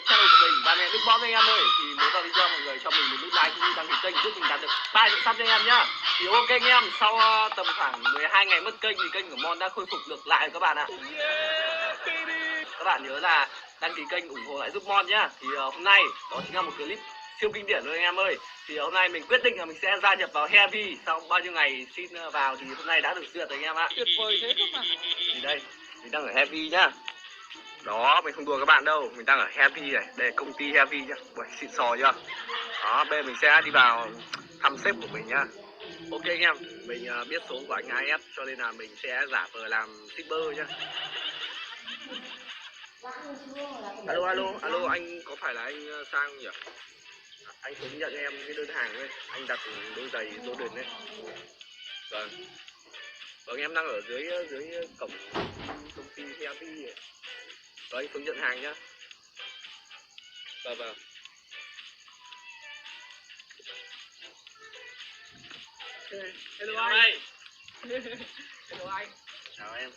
channel của mình, bạn này Đức Bom anh em ơi. Thì mới vào video mọi người cho mình một nút like cũng như đăng ký kênh giúp mình đạt được 3 triệu sub cho anh em nhá. Thì ok anh em, sau tầm khoảng 12 ngày mất kênh thì kênh của Mon đã khôi phục được lại các bạn ạ. Các bạn nhớ là đăng ký kênh ủng hộ lại giúp Mon nhá. Thì hôm nay đó chính là một clip siêu kinh điển luôn anh em ơi. Thì hôm nay mình quyết định là mình sẽ gia nhập vào Heavy sau bao nhiêu ngày xin vào thì hôm nay đã được duyệt rồi anh em ạ. Tuyệt vời thế cơ mà. Thì đây, mình đang ở Heavy nhá. Đó, mình không đùa các bạn đâu, mình đang ở Heavy này, đây là công ty Heavy nhá. Ui, xịn sò chưa? Đó, bây giờ mình sẽ đi vào thăm sếp của mình nhá. Ok anh em, mình biết số của anh AF cho nên là mình sẽ giả vờ làm shipper nhá. Alo, anh có phải là anh Sang không nhỉ? Anh xuống nhận cho em cái đơn hàng ấy, anh đặt đôi giày Jordan đấy. Vâng. Vâng, em đang ở dưới cổng công ty Heavy ấy. Vâng, anh xuống nhận hàng nhá. Vâng. Hello anh. Hello anh. Chào em.